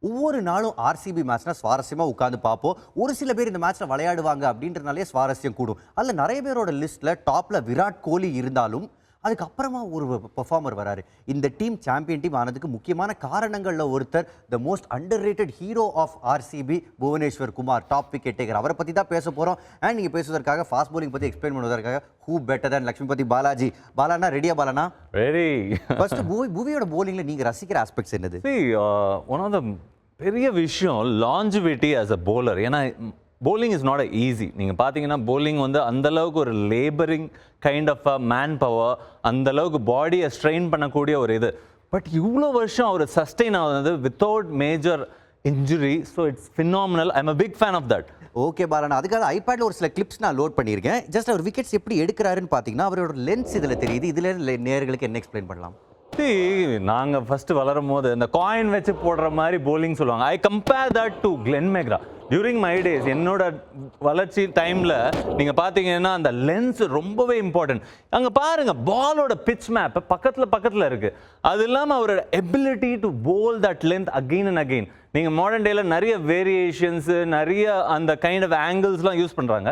ஒவ்வொரு நாளும் ஆர்சிபி மேட்ச்னா சுவாரஸ்யமாக உட்காந்து பார்ப்போம். ஒரு சில பேர் இந்த மேட்ச்சில் விளையாடுவாங்க அப்படின்றனாலே சுவாரஸ்யம் கூடும். அதில் நிறைய பேரோட லிஸ்ட்டில் டாப்பில் விராட் கோலி இருந்தாலும் அதுக்கப்புறமா ஒரு பெர்ஃபார்மர் வராரு. இந்த டீம் சாம்பியன் டீம் ஆனதுக்கு முக்கியமான காரணங்களில் ஒருத்தர் the most underrated hero of RCB Bhuvneshwar Kumar, top wicket taker. அவரை பற்றி தான் பேச போகிறோம். அண்ட் நீங்கள் பேசுவதற்காக ஃபாஸ்ட் bowling பற்றி எக்ஸ்பிளைன் பண்ணுவதற்காக who better than Lakshmipathy Balaji. பாலானா ரெடியா? பாலானா ரெடி. ஃபர்ஸ்ட் புவியோட bowlingல நீங்க ரசிக்கிற ஆஸ்பெக்ட்ஸ் என்னது? ஒன் ஆஃப் த பெரிய விஷயம் லாஞ்சிவிட்டி ஆஸ் அ bowler. ஏன்னா bowling இஸ் நாட் ஈஸி. நீங்கள் பார்த்தீங்கன்னா bowling வந்து அந்தளவுக்கு ஒரு labouring kind of a man power, அந்தளவுக்கு பாடியை ஸ்ட்ரெயின் பண்ணக்கூடிய ஒரு இது. பட் இவ்வளோ வருஷம் அவர் சஸ்டெயின் ஆகுது without major injury. So it's phenomenal. I am a big fan of that. Okay பாலானா, அதுக்காக ஐபேடில் ஒரு சில கிளிப்ஸ் நான் லோட் பண்ணியிருக்கேன். ஜஸ்ட் அவர் விக்கெட்ஸ் எப்படி எடுக்கிறாருன்னு பார்த்தீங்கன்னா அவரோட லென்ஸ் இதில் தெரியுது. இதில் நேர்களுக்கு என்ன எக்ஸ்பிளைன் பண்ணலாம்? நாங்கள் ஃபர்ஸ்ட் வளரும் போது இந்த காயின் வச்சு போடுற மாதிரி போலிங் சொல்லுவாங்க. I compare that to Glenn McGrath. During my days என்னோட வளர்ச்சி டைமில் நீங்கள் பார்த்தீங்கன்னா அந்த லென்ஸ் ரொம்பவே இம்பார்ட்டன்ட். அங்கே பாருங்கள் பாலோட பிட்ச் மேப் பக்கத்தில் இருக்குது. அது இல்லாமல் அவரோட ability to bowl that length again and again. நீங்கள் மாடர்ன் டேயில் நிறைய வேரியேஷன்ஸு, நிறைய அந்த கைண்ட் ஆஃப் ஆங்கிள்ஸ்லாம் யூஸ் பண்ணுறாங்க.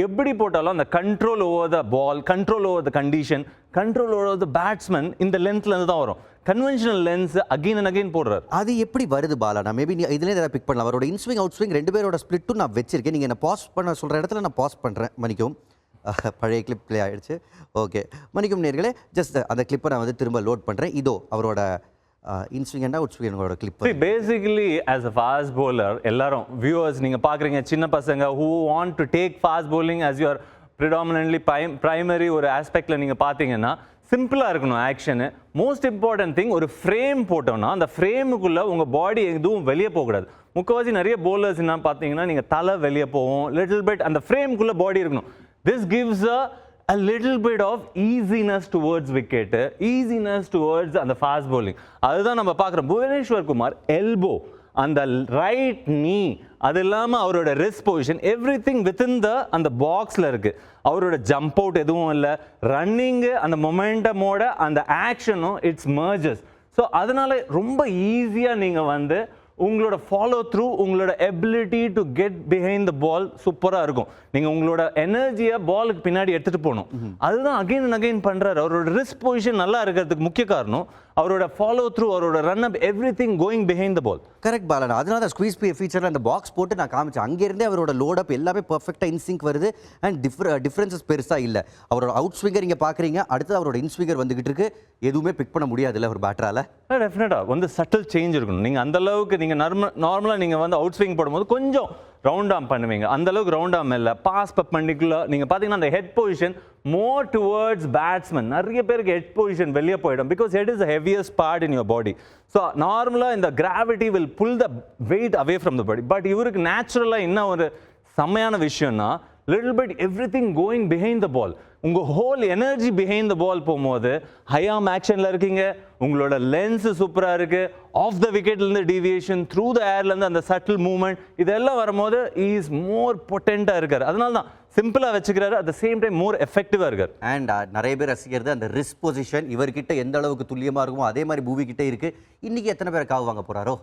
எப்படி போட்டாலும் அந்த control over the ball, control over the condition, control over the batsman இந்த லென்த்லேருந்து தான் வரும். Conventional length again and again போடுறாரு. அது எப்படி வருது பாலா? நான் மேபி இதுலேயே ஏதாவது பிக் பண்ணலாம். அவரோட இன்ஸ்விங் அவுட் ஸ்விங் ரெண்டு பேரோட ஸ்பிளிட்டும் நான் வச்சிருக்கேன். நீங்கள் என்ன பாஸ் பண்ண சொல்கிற இடத்துல நான் பாஸ் பண்ணுறேன். மன்னிக்கும், பழைய கிளிப் ப்ளே ஆகிடுச்சு. ஓகே, மன்னிக்கும் நேர்களே. ஜஸ்ட் அந்த கிளிப்பை நான் வந்து திரும்ப லோட் பண்ணுறேன். இதோ அவரோட இன்ஸ்விங் அண்ட் அவுட் ஸ்விங்கோட clip. Basically as a fast bowler எல்லாரும் வியூவர்ஸ் நீங்கள் பார்க்குறீங்க, சின்ன பசங்க who want to take fast bowling as your predominantly primary ஒரு ஆஸ்பெக்டில் நீங்கள் பார்த்தீங்கன்னா சிம்பிளாக இருக்கணும் ஆக்ஷனு. மோஸ்ட் இம்பார்ட்டன்ட் திங், ஒரு ஃப்ரேம் போட்டோம்னா அந்த ஃப்ரேமுக்குள்ளே உங்கள் பாடி எதுவும் வெளியே போகக்கூடாது. முக்கால்வாசி நிறைய bowlers என்ன பார்த்தீங்கன்னா நீங்கள் தலை வெளியே போகும், லிட்டில் பிட் அந்த ஃப்ரேமுக்குள்ளே பாடி இருக்கணும். This gives a little bit of easiness towards wicket, easiness towards அந்த fast bowling. அதுதான் நம்ம பார்க்குறோம். புவனேஸ்வர் குமார் எல்போ, அந்த ரைட் நீ, அது இல்லாமல் அவரோட wrist position, every thing within the அந்த பாக்ஸில் இருக்குது. அவரோட ஜம்ப் அவுட் எதுவும் இல்லை, ரன்னிங்கு, அந்த மொமெண்டமோட அந்த ஆக்ஷனும் இட்ஸ் மர்ஜஸ். ஸோ அதனால ரொம்ப ஈஸியாக நீங்கள் வந்து உங்களோட ஃபாலோ த்ரூ, உங்களோட ability to get behind the ball சூப்பராக இருக்கும். நீங்கள் உங்களோட எனர்ஜியை பாலுக்கு பின்னாடி எடுத்துகிட்டு போகணும். அதுதான் அகெயின் அண்ட் அகெயின் பண்ணுறாரு. அவரோட ரிஸ்க் பொசிஷன் நல்லா இருக்கிறதுக்கு முக்கிய காரணம் அவரோட ஃபாலோ த்ரூ, அவரோட run up, everything going behind the ball. Correct பாலனா. அதனால தான் ஸ்குவீஸ் ஃபீச்சரில் அந்த பாக்ஸ் போட்டு நான் காமிச்சேன். அங்கேருந்தே அவரோட லோட் அப் எல்லாமே பர்ஃபெக்டாக இன்சிங்க் வருது. அண்ட் டிஃப்ரென்சஸ் பெருசாக இல்லை. அவரோட அவுட் ஸ்விங்கர் இங்கே பார்க்குறீங்க, அடுத்து அவரோட இன்ஸ்விங்கர் வந்துகிட்டு இருக்கு. எதுவுமே பிக் பண்ண முடியாது இல்லை ஒரு பேட்டரால். டெஃபினட்டாக வந்து சட்டில் சேஞ்ச் இருக்கணும். நீங்கள் அந்தளவுக்கு நீங்கள் நார்மலாக நீங்கள் வந்து அவுட் ஸ்விங் போடும்போது கொஞ்சம் ரவுண்ட் ஆம் பண்ணுவீங்க. அந்தளவுக்கு ரவுண்ட் ஆம் இல்லை, பாஸ் பர்பெண்டிகுலர். நீங்கள் பார்த்தீங்கன்னா அந்த head position more towards batsman. நிறைய பேருக்கு ஹெட் பொசிஷன் வெளியே போயிடும். Because head is the heaviest part in your body. So நார்மலாக இந்த gravity will pull the weight away from the body. But இவருக்கு நேச்சுரலாக என்ன ஒரு செம்மையான விஷயம்னா little bit everything going behind the ball. உங்கள் whole energy behind the ball போகும்போது ஹையாம் ஆக்ஷனில் இருக்கீங்க. உங்களோட லென்ஸு சூப்பராக இருக்குது. ஆஃப் த விக்கெட்லேருந்து டீவியேஷன், த்ரூ த ஏர்லேருந்து அந்த சட்டில் மூவ்மெண்ட், இதெல்லாம் வரும்போது இஸ் மோர் பொட்டென்ட்டாக இருக்கார். அதனால தான் சிம்பிளாக வச்சுக்கிறாரு, at the same time more எஃபெக்டிவாக இருக்கார். அண்ட் நிறைய பேர் ரசிக்கிறது அந்த ரிஸ்க் பொசிஷன். இவர்கிட்ட எந்த அளவுக்கு துல்லியமாக இருக்குமோ அதே மாதிரி பூவி கிட்டே இருக்குது. இன்றைக்கி எத்தனை பேரை காவு வாங்க போகிறாரோ?